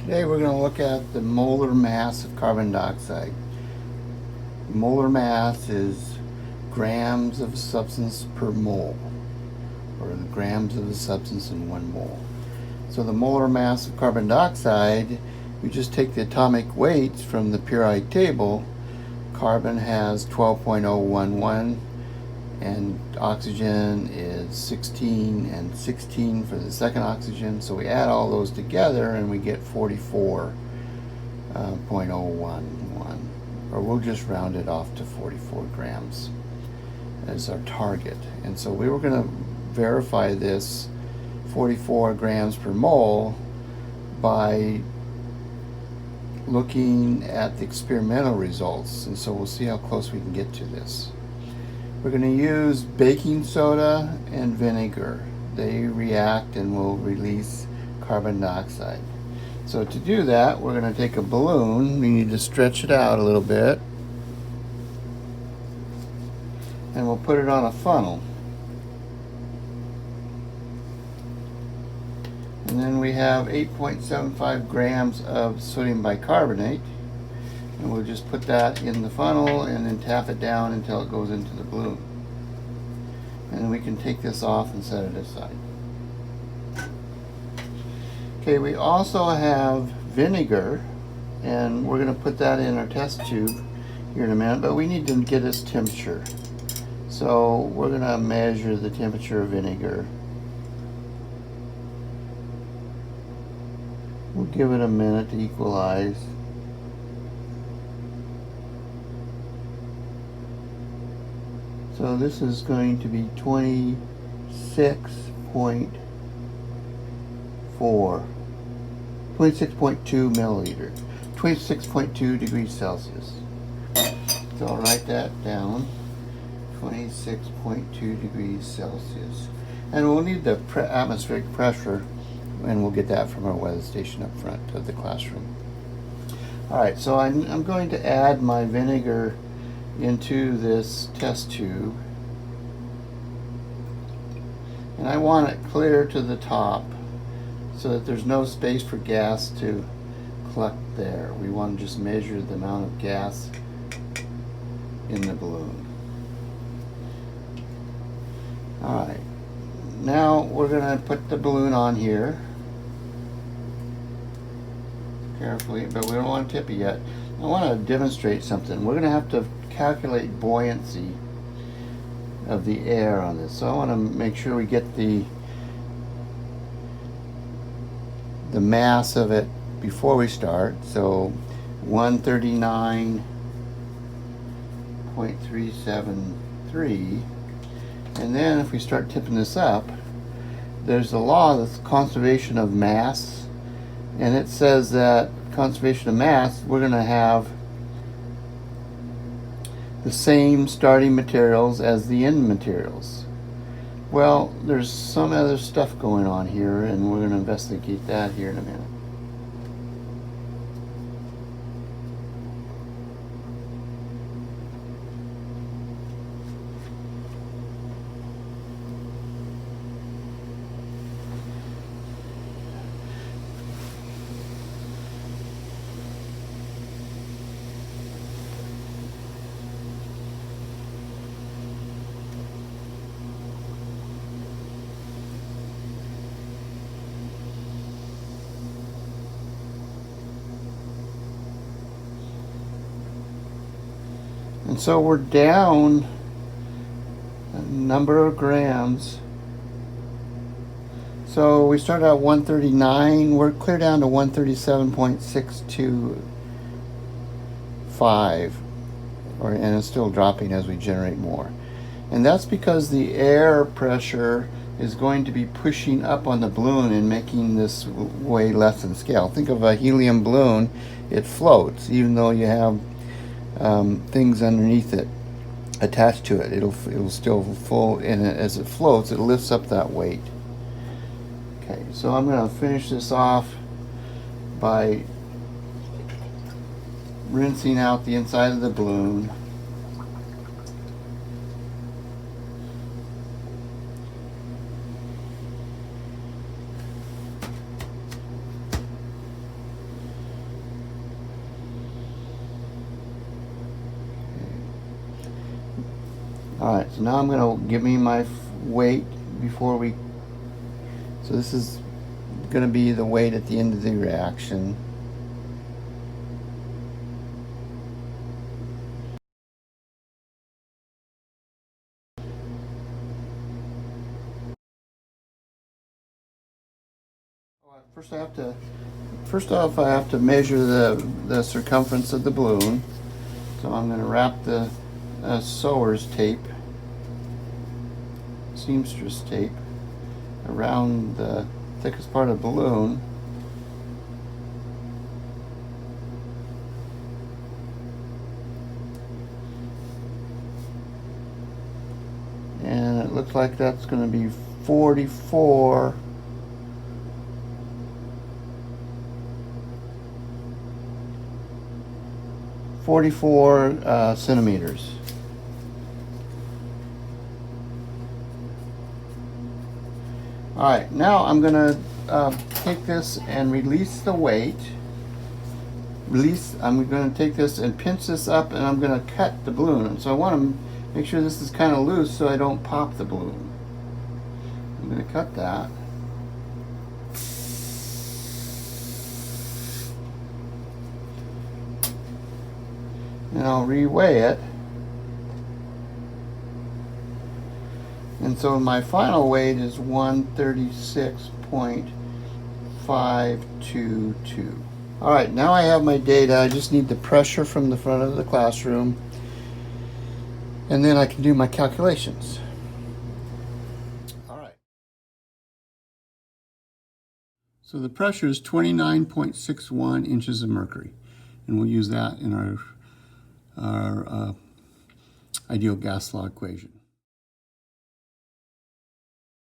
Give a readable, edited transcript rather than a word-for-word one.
Today we're going to look at the molar mass of carbon dioxide. Molar mass is grams of substance per mole, or the grams of the substance in 1 mole. So the molar mass of carbon dioxide, you just take the atomic weights from the periodic table. Carbon has 12.011 and oxygen is 16 and 16 for the second oxygen. So we add all those together and we get 44.011, or we'll just round it off to 44 grams as our target. And so we were going to verify this 44 grams per mole by looking at the experimental results, and so we'll see how close we can get to this. We're going to use baking soda and vinegar. They react and will release carbon dioxide. So to do that, we're going to take a balloon. We need to stretch it out a little bit, and we'll put it on a funnel. And then we have 8.75 grams of sodium bicarbonate. And we'll just put that in the funnel and then tap it down until it goes into the balloon. And then we can take this off and set it aside. Okay, we also have vinegar, and we're going to put that in our test tube here in a minute, but we need to get its temperature. So we're going to measure the temperature of vinegar. We'll give it a minute to equalize. So this is going to be 26.2 milliliter, 26.2 degrees Celsius. So I'll write that down, 26.2 degrees Celsius. And we'll need the atmospheric pressure, and we'll get that from our weather station up front of the classroom. Alright, so I'm going to add my vinegar into this test tube, and I want it clear to the top so that there's no space for gas to collect there. We want to just measure the amount of gas in the balloon. Alright, now we're going to put the balloon on here carefully, but we don't want to tip it yet. I want to demonstrate something. We're going to have to calculate buoyancy of the air on this. So I want to make sure we get the mass of it before we start. So 139.373, and then if we start tipping this up, there's a law that's conservation of mass, and it says that conservation of mass, we're going to have the same starting materials as the end materials. Well, there's some other stuff going on here, and we're going to investigate that here in a minute. And so we're down a number of grams. So we started at 139, we're clear down to 137.625, and it's still dropping as we generate more. And that's because the air pressure is going to be pushing up on the balloon and making this way less than scale. Think of a helium balloon, it floats, even though you have things underneath it attached to it. It'll still full, and as it floats, it lifts up that weight. Okay, so I'm going to finish this off by rinsing out the inside of the balloon. Alright, so now I'm going to give me my weight before we... So this is going to be the weight at the end of the reaction. First off I have to measure the circumference of the balloon. So I'm going to wrap the sewer's tape, seamstress tape, around the thickest part of the balloon. And it looks like that's going to be 44 centimeters. Alright, now I'm going to take this and release the weight. I'm going to take this and pinch this up, and I'm going to cut the balloon. And so I want to make sure this is kind of loose so I don't pop the balloon. I'm going to cut that. And I'll reweigh it. And so my final weight is 136.522. Alright, now I have my data. I just need the pressure from the front of the classroom, and then I can do my calculations. Alright. So the pressure is 29.61 inches of mercury, and we'll use that in our ideal gas law equation.